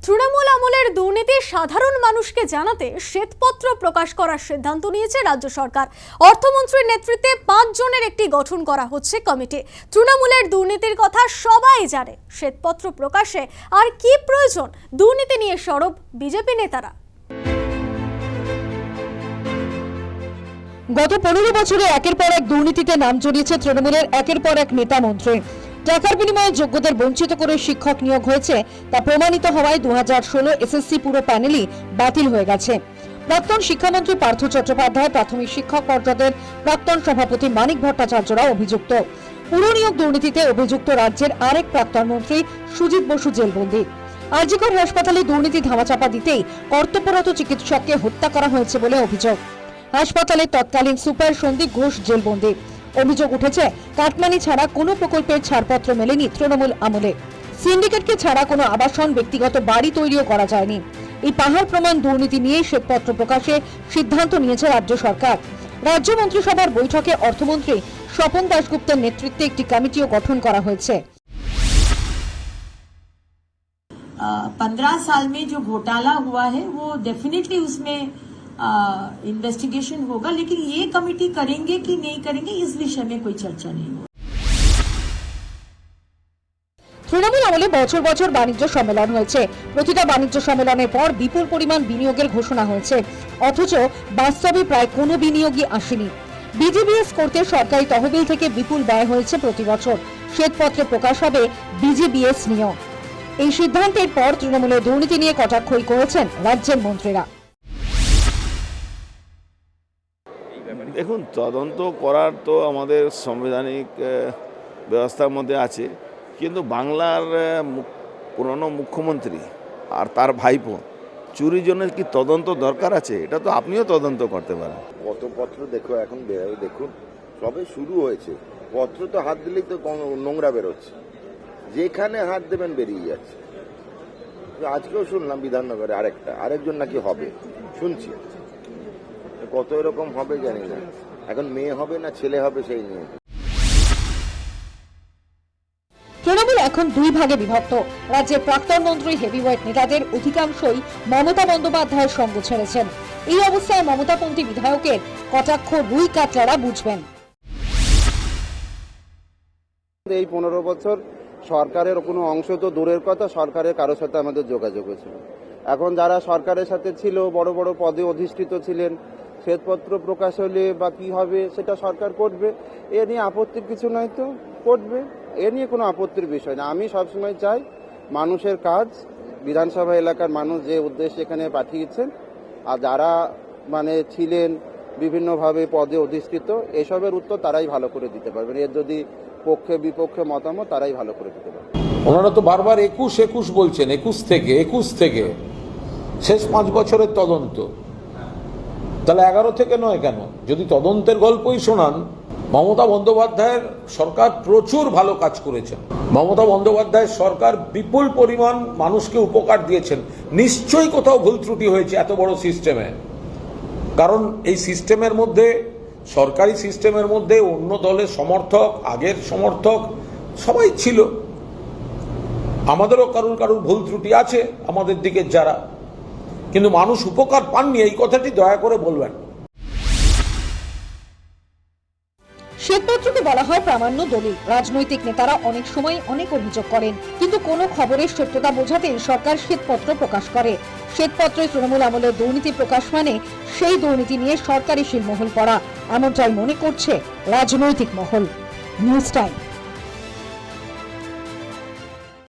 তৃণমূল আমলের দুর্নীতি সাধারণ মানুষকে জানাতে শ্বেতপত্র প্রকাশ করার সিদ্ধান্ত নিয়েছে রাজ্য সরকার। অর্থমন্ত্রীর নেতৃত্বে 5 জনের একটি গঠন করা হচ্ছে কমিটি। তৃণমূলের দুর্নীতির কথা সবাই জানে, শ্বেতপত্র প্রকাশে আর কি প্রয়োজন? দুর্নীতি নিয়ে সরব বিজেপি নেতারা। গত 15 বছরে একের পর এক দুর্নীতিতে নাম জড়িয়েছে তৃণমূলের একের পর এক নেতা মন্ত্রী। টাকার বিনিময়ে যোগ্যদের বঞ্চিত করে শিক্ষক নিয়োগ হয়েছে, তা প্রমাণিত হওয়ায় 2016 এসএসসি পুরো প্যানেলই বাতিল হয়ে গেছে। প্রাক্তন শিক্ষামন্ত্রী পার্থ চট্টোপাধ্যায়, প্রাথমিক শিক্ষক পর্ষদের প্রাক্তন সভাপতি মানিক ভট্টাচার্যরা অভিযুক্ত। পুরো নিয়োগ দুর্নীতিতে অভিযুক্ত রাজ্যের আরেক প্রাক্তন মন্ত্রী সুজিত বসু জেলবন্দি। আরজিকর হাসপাতালে দুর্নীতি ধামাচাপা দিতেই কর্তব্যরত চিকিৎসককে হত্যা করা হয়েছে বলে অভিযোগ। হাসপাতালের তৎকালীন সুপার সন্দীপ ঘোষ জেলবন্দি। অভিযোগ উঠেছে, কাটমানি ছাড়া কোনো প্রকল্পের ছাড়পত্র মেলেনি তৃণমূল আমলে। সিন্ডিকেটকে ছাড়া কোনো আবাসন, ব্যক্তিগত বাড়ি তৈরিও করা যায়নি। এই পাহাড় প্রমাণ দুর্নীতি নিয়ে শ্বেতপত্র প্রকাশে সিদ্ধান্ত নিয়েছে রাজ্য সরকার। রাজ্য মন্ত্রিসভার বৈঠকে অর্থমন্ত্রী স্বপন দাশগুপ্তের নেতৃত্বে একটি কমিটিও গঠন করা হয়েছে। 15 साल में जो घोटाला हुआ है वो डेफिनेटली उसमें इन्वेस्टिगेशन होगा, लेकिन ये कमेटी करेंगे कि नहीं करेंगे इस विषय में कोई चर्चा नहीं होगी। তৃণমূল আমলে বছর বছর বাণিজ্য সম্মেলন হয়েছে। প্রতিটা বাণিজ্য সম্মেলনের পর বিপুল পরিমাণ বিনিয়োগের ঘোষণা হয়েছে, অথচ বাস্তবে প্রায় কোনো বিনিয়োগই আসেনি। বিজিবিএস করতে সরকারি তহবিল থেকে বিপুল ব্যয় হয়েছে প্রতি বছর। শ্বেতপত্রে প্রকাশ হবে বিজিবিএস নিয়েও। এই সিদ্ধান্তের পর তৃণমূলের দুর্নীতি নিয়ে কটাক্ষই করেছেন রাজ্যের মন্ত্রীরা। দেখুন, তদন্ত করার তো আমাদের সাংবিধানিক ব্যবস্থার মধ্যে আছে, কিন্তু বাংলার পুরনো মুখ্যমন্ত্রী আর তার ভাইপো চুরির জন্য কি তদন্ত দরকার আছে? এটা তো আপনিও তদন্ত করতে পারেন। কত পত্র দেখো এখন দেখুন, সবে শুরু হয়েছে। পত্র তো হাত দিলেই তো নোংরা বেরোচ্ছে, যেখানে হাত দেবেন বেরিয়ে যাচ্ছে। আজকেও শুনলাম বিধাননগরে আরেকজন নাকি হবে, শুনছি। কত এরকম হবে জানি না, এখন মেয়ে হবে না ছেলে হবে সেই নিয়ে। তৃণমূল এখন দুই ভাগে বিভক্ত। রাজ্যের প্রাক্তন মন্ত্রী হেভিওয়েট নেতাদের অধিকাংশই মমতা বন্দ্যোপাধ্যায়ের সঙ্গ ছেড়েছেন। এই অবস্থায় মমতাপন্থী বিধায়কের কটাক্ষ রুই কাতলারা বুঝবেন। এই 15 বছর সরকারের কোনো অংশ তো দূরের কথা, সরকারের কারোর সাথে আমাদের যোগাযোগ হয়েছিল। এখন যারা সরকারের সাথে ছিল, বড় বড় পদে অধিষ্ঠিত ছিলেন, শ্বেতপত্র প্রকাশ হলে বা কি হবে সেটা সরকার করবে। এ নিয়ে আপত্তির কিছু নয়, তো করবে, এ নিয়ে কোনো আপত্তির বিষয় না। আমি সবসময় চাই মানুষের কাজ, বিধানসভা এলাকার মানুষ যে উদ্দেশ্যে এখানে পাঠিয়েছেন, আর যারা ছিলেন বিভিন্নভাবে পদে অধিষ্ঠিত, এসবের উত্তর তারাই ভালো করে দিতে পারবেন। এর যদি পক্ষে বিপক্ষে মতামত তারাই ভালো করে দিতে পারবেন। ওনারা তো বারবার 21 বলছেন, 21 থেকে শেষ 5 বছরের তদন্ত, তাহলে 11 থেকে নয় কেন? যদি তদন্তের গল্পই শোনান, মমতা বন্দ্যোপাধ্যায়ের সরকার প্রচুর ভালো কাজ করেছেন। মমতা বন্দ্যোপাধ্যায়ের সরকার বিপুল পরিমাণ মানুষকে উপকার দিয়েছেন। নিশ্চয়ই কোথাও ভুল ত্রুটি হয়েছে এত বড় সিস্টেমে, কারণ এই সিস্টেমের মধ্যে, সরকারি সিস্টেমের মধ্যে অন্য দলের সমর্থক, আগের সমর্থক সবাই ছিল। আমাদেরও কারুর ভুল ত্রুটি আছে আমাদের দিকে যারা, কিন্তু মানুষ উপকার পাননি, এই কথাটি দয়া করে বলবেন। শ্বেতপত্রকে বলা হয় প্রামাণ্য দলিল। রাজনৈতিক নেতারা অনেক সময় অনেক অভিযোগ করেন, কিন্তু কোনো খবরের সত্যতা বোঝাতে সরকার শ্বেতপত্র প্রকাশ করে। শ্বেতপত্রে তৃণমূল আমলের দুর্নীতি প্রকাশ মানে সেই দুর্নীতি নিয়ে সরকারি শিলমোহর পড়া, এমনটাই মনে করছে রাজনৈতিক মহল। News time.